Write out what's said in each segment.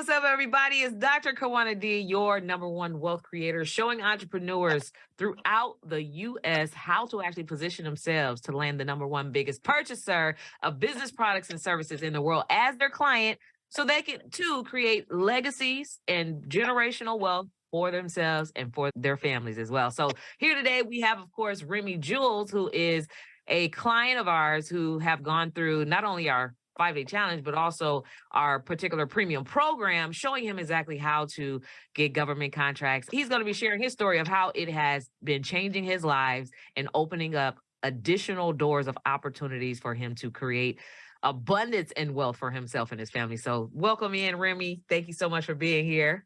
what's up, everybody? It's Dr. Kawana D, your number one wealth creator, showing entrepreneurs throughout the U.S. how to actually position themselves to land the number one biggest purchaser of business products and services in the world as their client, so they can, too, create legacies and generational wealth for themselves and for their families as well. So here today, we have, of course, Remy Jules, who is a client of ours who have gone through not only our 5-day challenge, but also our particular premium program, showing him exactly how to get government contracts. He's going to be sharing his story of how it has been changing his lives and opening up additional doors of opportunities for him to create abundance and wealth for himself and his family. So welcome in, Remy. Thank you so much for being here.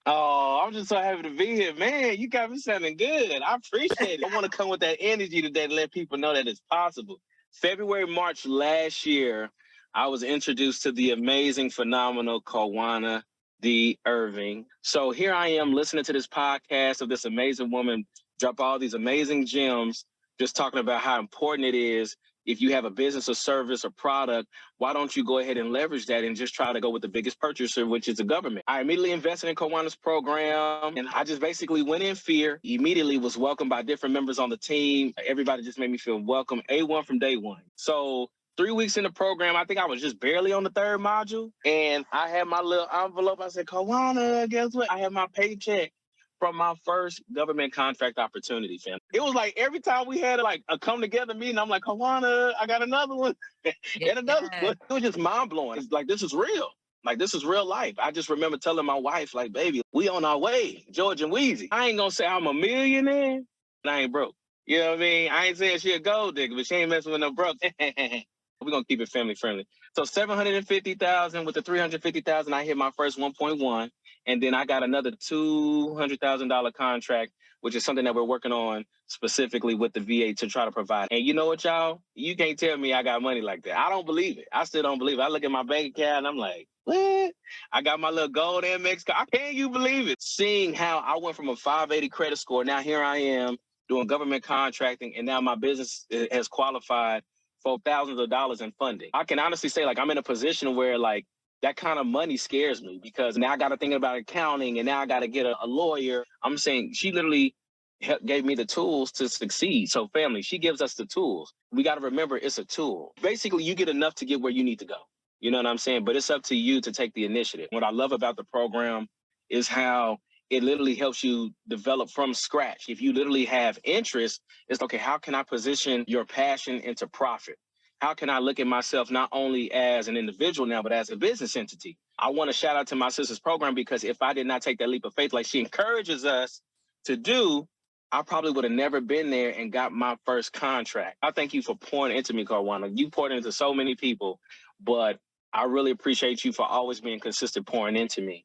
Oh, I'm just so happy to be here, man. You got me sounding good. I appreciate it. I want to come with that energy today to let people know that it's possible. February, March last year, I was introduced to the amazing, phenomenal Kawana D. Irving. So here I am listening to this podcast of this amazing woman drop all these amazing gems, just talking about how important it is. If you have a business or service or product, why don't you go ahead and leverage that and just try to go with the biggest purchaser, which is the government? I immediately invested in Kawana's program, and I just basically went in fear, immediately was welcomed by different members on the team. Everybody just made me feel welcome, A1 from day one. So 3 weeks in the program, I think I was just barely on the third module, and I had my little envelope. I said, Kawana, guess what? I have my paycheck from my first government contract opportunity, fam. It was like every time we had like a come together meeting, I'm like, Kawana, I got another one and another one. It was just mind blowing. It's like, this is real. Like, this is real life. I just remember telling my wife, like, baby, we on our way, George and Wheezy. I ain't gonna say I'm a millionaire, and I ain't broke. You know what I mean? I ain't saying she a gold digger, but she ain't messing with no broke. We're gonna keep it family friendly. So 750,000 with the 350,000, I hit my first 1.1. And then I got another $200,000 contract, which is something that we're working on specifically with the VA to try to provide. And you know what, y'all? You can't tell me I got money like that. I don't believe it. I still don't believe it. I look at my bank account and I'm like, what? I got my little gold Amex card. Can't you believe it? Seeing how I went from a 580 credit score, now here I am doing government contracting, and now my business has qualified for thousands of dollars in funding. I can honestly say, like, I'm in a position where, like, that kind of money scares me, because now I got to think about accounting, and now I got to get a lawyer. I'm saying she literally gave me the tools to succeed. So family, she gives us the tools. We got to remember it's a tool. Basically, you get enough to get where you need to go. You know what I'm saying? But it's up to you to take the initiative. What I love about the program is how it literally helps you develop from scratch. If you literally have interest, it's okay, how can I position your passion into profit? How can I look at myself not only as an individual now, but as a business entity? I want to shout out to my sister's program, because if I did not take that leap of faith like she encourages us to do, I probably would have never been there and got my first contract. I thank you for pouring into me, Kawana. You poured into so many people, but I really appreciate you for always being consistent pouring into me.